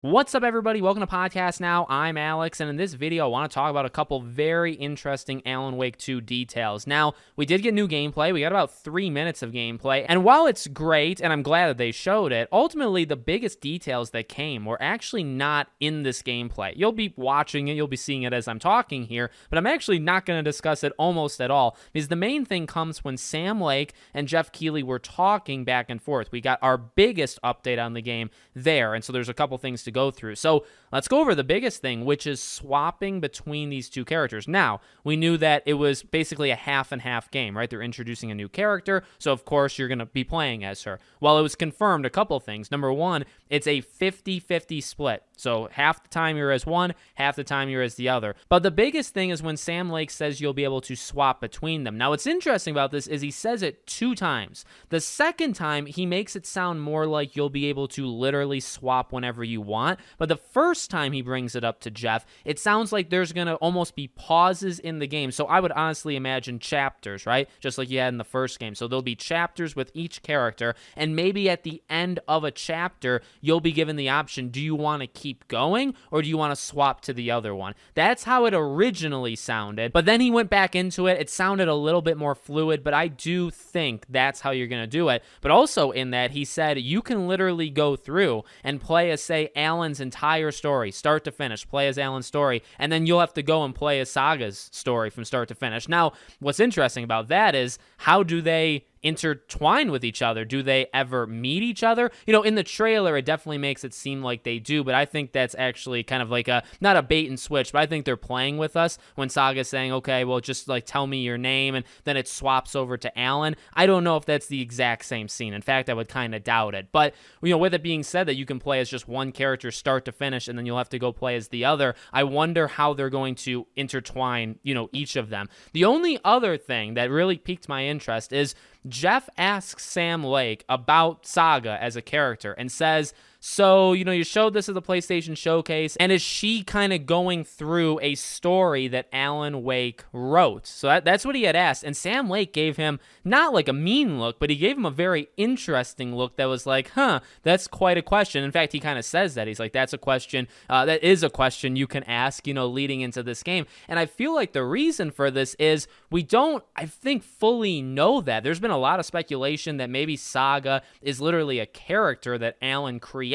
What's up, everybody? Welcome to Podcast Now. I'm Alex, and in this video, I want to talk about a couple very interesting Alan Wake 2 details. Now, we did get new gameplay. We got about 3 minutes of gameplay, and while it's great, and I'm glad that they showed it, ultimately, the biggest details that came were actually not in this gameplay. You'll be watching it, you'll be seeing it as I'm talking here, but I'm actually not going to discuss it almost at all, because the main thing comes when Sam Lake and Jeff Keighley were talking back and forth. We got our biggest update on the game there, and so there's a couple things to go through. So let's go over the biggest thing, which is swapping between these two characters. Now, we knew that it was basically a half and half game, right? They're introducing a new character, so of course you're going to be playing as her. Well, it was confirmed a couple things. Number one, it's a 50-50 split. So half the time you're as one, half the time you're as the other. But the biggest thing is when Sam Lake says you'll be able to swap between them. Now, what's interesting about this is he says it 2 times. The second time, he makes it sound more like you'll be able to literally swap whenever you want. But the first time he brings it up to Jeff, it sounds like there's going to almost be pauses in the game. So I would honestly imagine chapters, right? Just like you had in the first game. So there'll be chapters with each character. And maybe at the end of a chapter, you'll be given the option, do you want to keep going or do you want to swap to the other one? That's how it originally sounded, but then he went back into it. It sounded a little bit more fluid, but I do think that's how you're going to do it. But also in that, he said you can literally go through and play as, say, Alan's entire story, start to finish, play as Alan's story, and then you'll have to go and play as Saga's story from start to finish. Now, what's interesting about that is how do they intertwine with each other? Do they ever meet each other? You know, in the trailer, it definitely makes it seem like they do, but I think that's actually kind of like not a bait and switch, but I think they're playing with us when Saga's saying, okay, well, just like tell me your name, and then it swaps over to Alan. I don't know if that's the exact same scene. In fact, I would kind of doubt it. But, you know, with it being said that you can play as just one character start to finish, and then you'll have to go play as the other, I wonder how they're going to intertwine, you know, each of them. The only other thing that really piqued my interest is Jeff asks Sam Lake about Saga as a character and says, so, you know, you showed this at the PlayStation Showcase, and is she kind of going through a story that Alan Wake wrote? So that's what he had asked, and Sam Lake gave him not like a mean look, but he gave him a very interesting look that was like, huh, that's quite a question. In fact, he kind of says that. He's like, that's a question, that is a question you can ask, you know, leading into this game. And I feel like the reason for this is we don't, I think, fully know that. There's been a lot of speculation that maybe Saga is literally a character that Alan created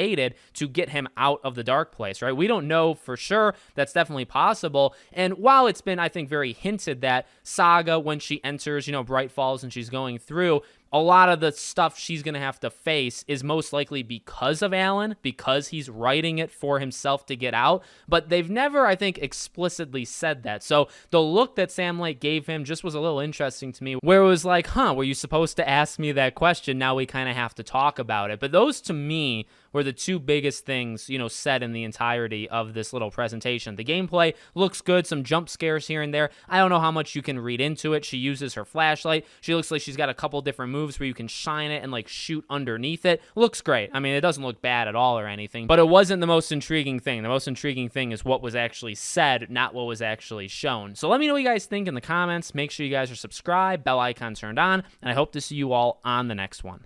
to get him out of the dark place, right? We don't know for sure. That's definitely possible. And while it's been, I think, very hinted that Saga, when she enters, you know, Bright Falls and she's going through, a lot of the stuff she's going to have to face is most likely because of Alan, because he's writing it for himself to get out. But they've never, I think, explicitly said that. So the look that Sam Lake gave him just was a little interesting to me, where it was like, huh, were you supposed to ask me that question? Now we kind of have to talk about it. But those, to me, were the 2 biggest things, you know, said in the entirety of this little presentation. The gameplay looks good, some jump scares here and there. I don't know how much you can read into it. She uses her flashlight. She looks like she's got a couple different moves where you can shine it and like shoot underneath it. Looks great. I mean, it doesn't look bad at all or anything, but it wasn't the most intriguing thing. The most intriguing thing is what was actually said, not what was actually shown. So let me know what you guys think in the comments. Make sure you guys are subscribed, bell icon turned on, and I hope to see you all on the next one.